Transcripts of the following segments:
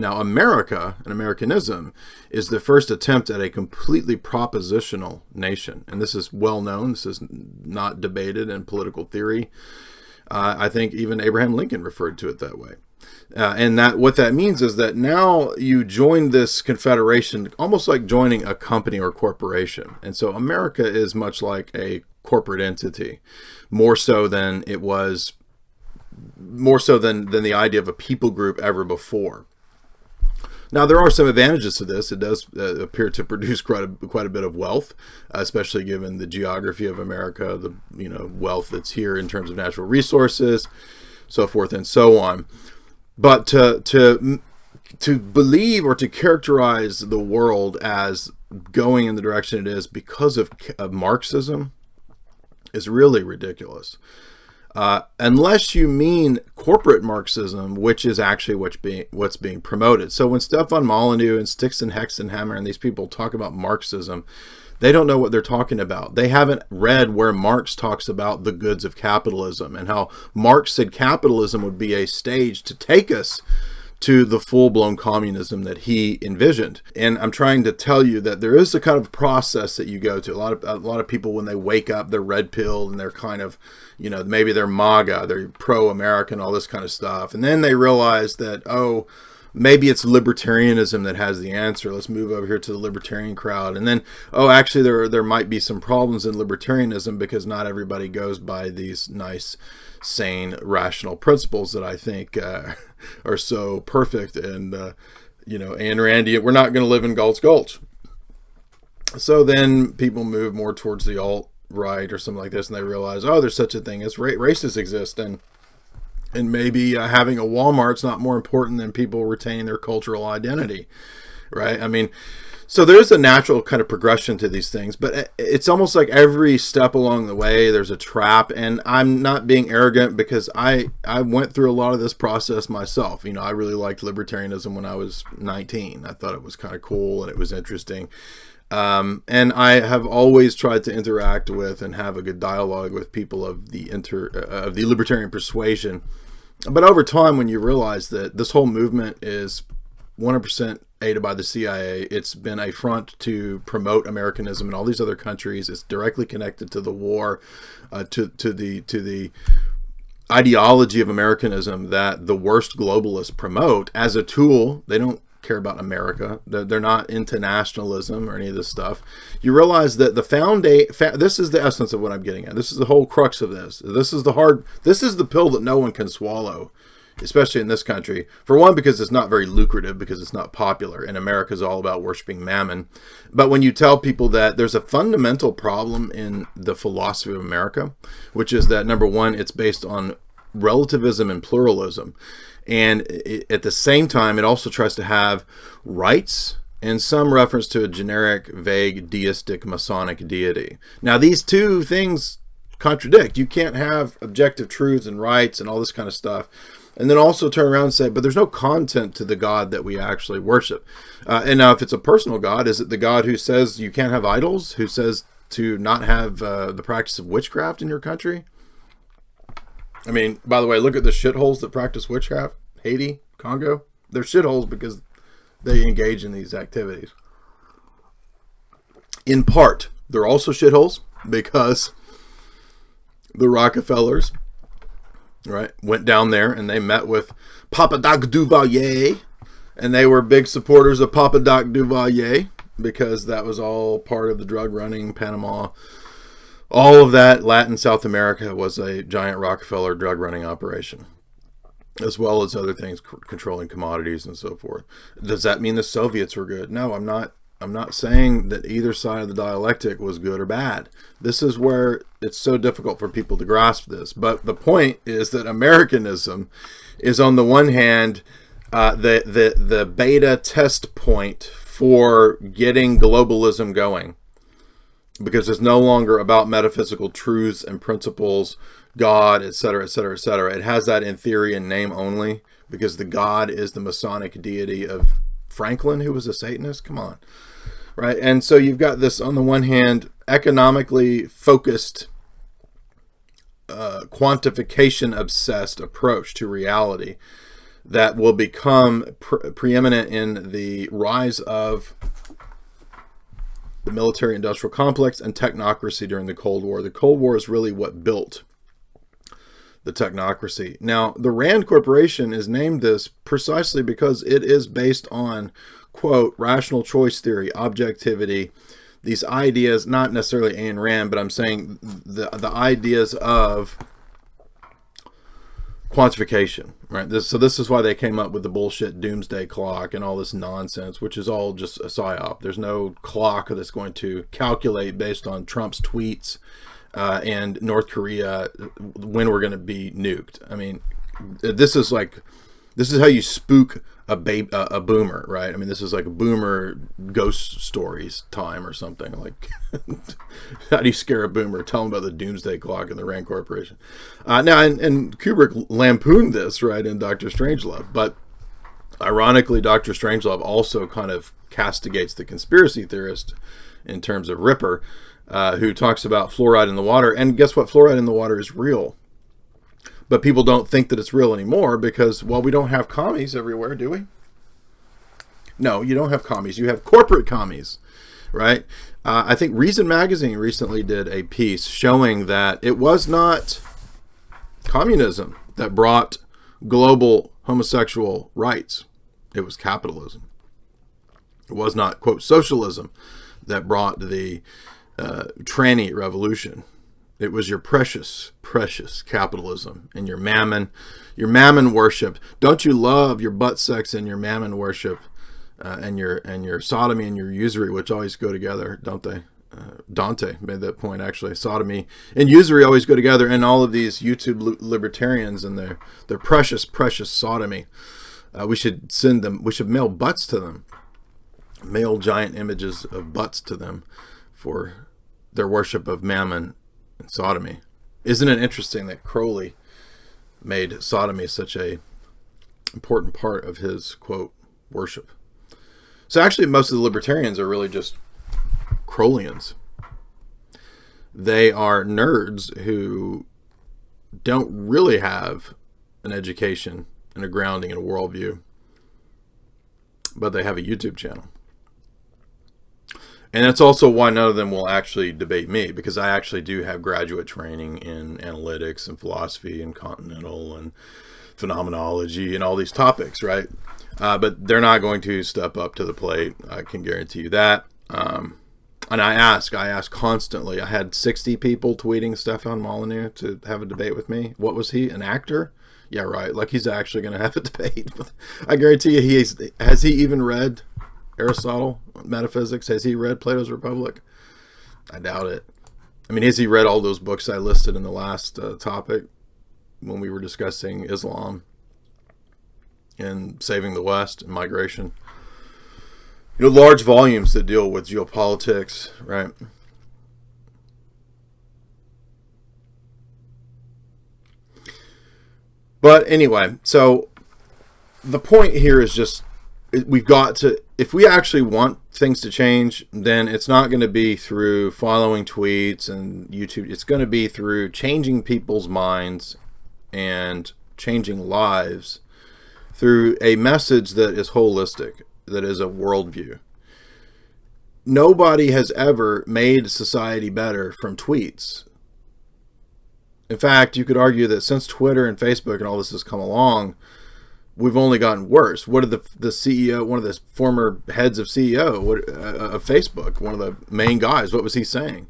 Now, America and Americanism is the first attempt at a completely propositional nation. And this is well known. This is not debated in political theory. I think even Abraham Lincoln referred to it that way. And that what that means is that now you join this confederation almost like joining a company or corporation. And so America is much like a corporate entity, more so than the idea of a people group ever before. Now, there are some advantages to this. It does appear to produce quite a bit of wealth, especially given the geography of America, the wealth that's here in terms of natural resources, so forth and so on. But to believe or to characterize the world as going in the direction it is because of Marxism is really ridiculous. Unless you mean corporate Marxism, which is actually what's being promoted. So when Stefan Molyneux and Stixon Hexenhammer and these people talk about Marxism, they don't know what they're talking about. They haven't read where Marx talks about the goods of capitalism and how Marx said capitalism would be a stage to take us to the full-blown communism that he envisioned. And I'm trying to tell you that there is a kind of process that you go to. A lot of people, when they wake up, they're red-pilled and they're kind of, maybe they're MAGA, they're pro-American, all this kind of stuff. And then they realize that, maybe it's libertarianism that has the answer. Let's move over here to the libertarian crowd. And then, actually there might be some problems in libertarianism because not everybody goes by these nice, sane, rational principles that I think are so perfect. And, Ayn Randy, we're not going to live in Galt's Gulch. So then people move more towards the alt-right or something like this, and they realize, there's such a thing as racists exist. And maybe having a Walmart's not more important than people retaining their cultural identity, right? I mean, so there's a natural kind of progression to these things, but it's almost like every step along the way, there's a trap. And I'm not being arrogant because I went through a lot of this process myself. I really liked libertarianism when I was 19. I thought it was kind of cool and it was interesting. And I have always tried to interact with and have a good dialogue with people of the libertarian persuasion. But over time, when you realize that this whole movement is 100% aided by the CIA, it's been a front to promote Americanism in all these other countries. It's directly connected to the war, to the ideology of Americanism that the worst globalists promote as a tool. They don't care about America. They're not into nationalism or any of this stuff. You realize that this is the essence of what I'm getting at. This is the whole crux of this. This is the pill that no one can swallow, especially in this country. For one, because it's not very lucrative, because it's not popular, and America is all about worshiping mammon. But when you tell people that there's a fundamental problem in the philosophy of America, which is that, number one, it's based on relativism and pluralism. And at the same time, it also tries to have rights and some reference to a generic, vague, deistic, Masonic deity. Now, these two things contradict. You can't have objective truths and rights and all this kind of stuff, and then also turn around and say, but there's no content to the God that we actually worship. And now, if it's a personal God, is it the God who says you can't have idols, who says to not have the practice of witchcraft in your country? I mean, by the way, look at the shitholes that practice witchcraft. Haiti, Congo. They're shitholes because they engage in these activities. In part, they're also shitholes because the Rockefellers, right, went down there and they met with Papa Doc Duvalier, and they were big supporters of Papa Doc Duvalier because that was all part of the drug running, Panama. All of that, Latin South America was a giant Rockefeller drug running operation, as well as other things, controlling commodities and so forth. Does that mean the Soviets were good? No, I'm not saying that either side of the dialectic was good or bad. This is where it's so difficult for people to grasp this. But the point is that Americanism is, on the one hand, the beta test point for getting globalism going, because it's no longer about metaphysical truths and principles, God, etc., etc., etc. It has that in theory and name only, because the God is the Masonic deity of Franklin, who was a Satanist. Come on, right? And so you've got this, on the one hand, economically focused, quantification obsessed approach to reality that will become preeminent in the rise of the military-industrial complex and technocracy during the Cold War. The Cold War is really what built the technocracy. Now, the Rand Corporation is named this precisely because it is based on, quote, rational choice theory, objectivity, these ideas, not necessarily Ayn Rand, but I'm saying the ideas of quantification, right? So this is why they came up with the bullshit doomsday clock and all this nonsense, which is all just a psyop. There's no clock that's going to calculate based on Trump's tweets and North Korea when we're going to be nuked. I mean, this is how you spook a boomer, right? I mean, this is like a boomer ghost stories time or something. Like, how do you scare a boomer? Tell them about the doomsday clock and the Rand Corporation. Now, and Kubrick lampooned this, right, in Dr. Strangelove. But ironically, Dr. Strangelove also kind of castigates the conspiracy theorist in terms of Ripper, who talks about fluoride in the water. And guess what? Fluoride in the water is real. But people don't think that it's real anymore because, well, we don't have commies everywhere, do we? No, you don't have commies. You have corporate commies, right? I think Reason Magazine recently did a piece showing that it was not communism that brought global homosexual rights. It was capitalism. It was not, quote, socialism that brought the tranny revolution. It was your precious, precious capitalism and your mammon worship. Don't you love your butt sex and your mammon worship and your sodomy and your usury, which always go together, don't they? Dante made that point, actually. Sodomy and usury always go together, and all of these YouTube libertarians and their precious, precious sodomy. We should mail butts to them, mail giant images of butts to them for their worship of mammon and sodomy. Isn't it interesting that Crowley made sodomy such a important part of his, quote, worship? So actually most of the libertarians are really just Crowleyans. They are nerds who don't really have an education and a grounding and a worldview, but they have a YouTube channel. And that's also why none of them will actually debate me, because I actually do have graduate training in analytics and philosophy and continental and phenomenology and all these topics, right? But they're not going to step up to the plate. I can guarantee you that. And I ask constantly. I had 60 people tweeting Stefan Molyneux to have a debate with me. What was he, an actor? Yeah, right. Like he's actually going to have a debate. I guarantee you, has he even read Aristotle, metaphysics? Has he read Plato's Republic? I doubt it. I mean, has he read all those books I listed in the last topic when we were discussing Islam and saving the West and migration? You know, large volumes that deal with geopolitics, right? But anyway, so the point here is just, we've got to, if we actually want things to change, then it's not going to be through following tweets and YouTube. It's going to be through changing people's minds and changing lives through a message that is holistic, that is a worldview. Nobody has ever made society better from tweets. In fact, you could argue that since Twitter and Facebook and all this has come along, we've only gotten worse. What did the CEO, one of the former heads of of Facebook, one of the main guys, what was he saying?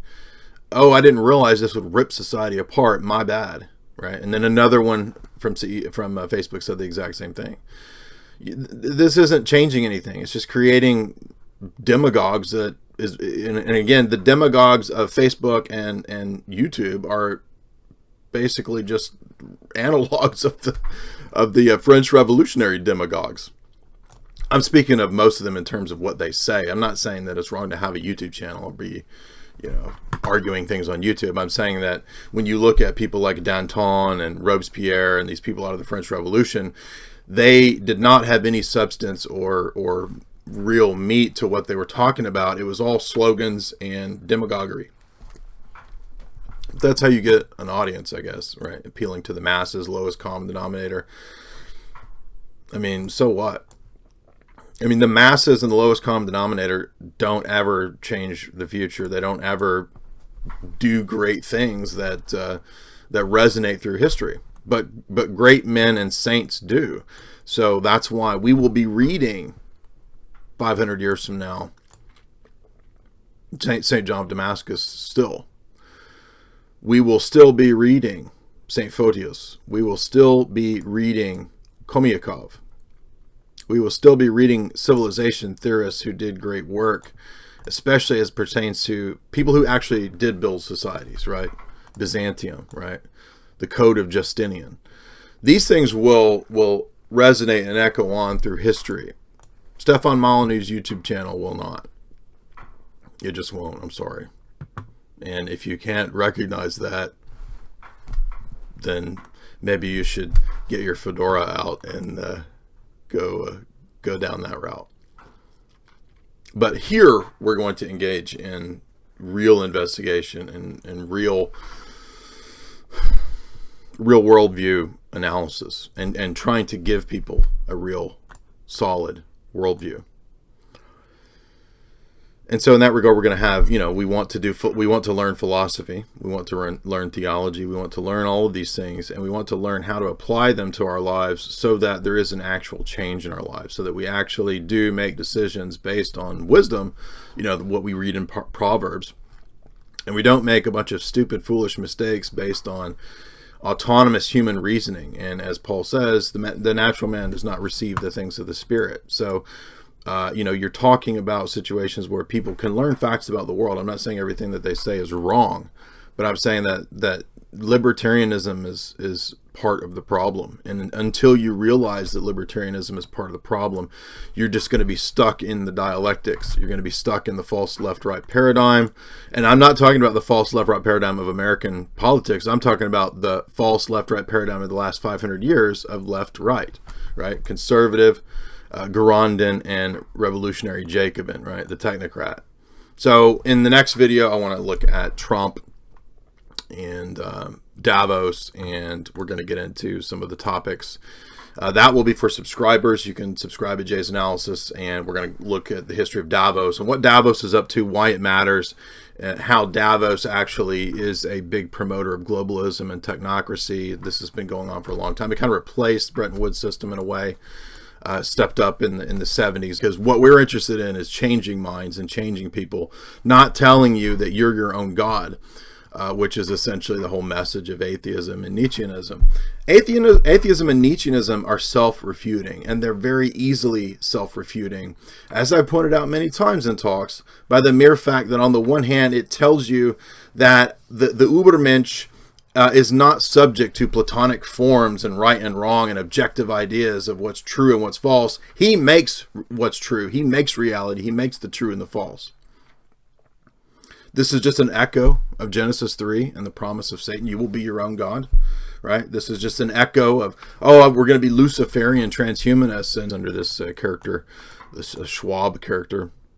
Oh, I didn't realize this would rip society apart. My bad, right? And then another one from Facebook said the exact same thing. This isn't changing anything. It's just creating demagogues that is, and again, the demagogues of Facebook and YouTube are basically just analogs of the French revolutionary demagogues. I'm speaking of most of them in terms of what they say. I'm not saying that it's wrong to have a YouTube channel or be, arguing things on YouTube. I'm saying that when you look at people like Danton and Robespierre and these people out of the French Revolution, they did not have any substance or real meat to what they were talking about. It was all slogans and demagoguery. That's how you get an audience, I guess, right? Appealing to the masses, lowest common denominator. I mean, so what? I mean, the masses and the lowest common denominator don't ever change the future. They don't ever do great things that that resonate through history. But great men and saints do. So that's why we will be reading 500 years from now St. John of Damascus still. We will still be reading St. Photius. We will still be reading Komiakov. We will still be reading civilization theorists who did great work, especially as pertains to people who actually did build societies, right? Byzantium, right? The Code of Justinian. These things will resonate and echo on through history. Stefan Molyneux's YouTube channel will not. It just won't. I'm sorry. And if you can't recognize that, then maybe you should get your fedora out and go down that route. But here we're going to engage in real investigation and real worldview analysis and trying to give people a real solid worldview. And so in that regard, we're going to have, we want to learn philosophy, we want to learn theology, we want to learn all of these things, and we want to learn how to apply them to our lives so that there is an actual change in our lives, so that we actually do make decisions based on wisdom, what we read in Proverbs, and we don't make a bunch of stupid, foolish mistakes based on autonomous human reasoning. And as Paul says, the natural man does not receive the things of the Spirit. So you're talking about situations where people can learn facts about the world. I'm not saying everything that they say is wrong, but I'm saying that libertarianism is part of the problem. And until you realize that libertarianism is part of the problem, you're just going to be stuck in the dialectics. You're going to be stuck in the false left-right paradigm. And I'm not talking about the false left-right paradigm of American politics. I'm talking about the false left-right paradigm of the last 500 years of left-right, right? Conservative, Girondin, and revolutionary Jacobin, right? The technocrat. So in the next video, I want to look at Trump and Davos, and we're going to get into some of the topics. That will be for subscribers. You can subscribe to Jay's Analysis, and we're going to look at the history of Davos and what Davos is up to, why it matters, and how Davos actually is a big promoter of globalism and technocracy. This has been going on for a long time. It kind of replaced Bretton Woods system in a way. Stepped up in the 70s, because what we're interested in is changing minds and changing people, not telling you that you're your own God, which is essentially the whole message of atheism and Nietzscheanism. Atheism and Nietzscheanism are self-refuting, and they're very easily self-refuting, as I've pointed out many times in talks, by the mere fact that on the one hand it tells you that the Übermensch is not subject to Platonic forms and right and wrong and objective ideas of what's true and what's false. He makes what's true. He makes reality. He makes the true and the false. This is just an echo of Genesis 3 and the promise of Satan. You will be your own God, right? This is just an echo of, we're going to be Luciferian transhumanists, and under this character, this Schwab character.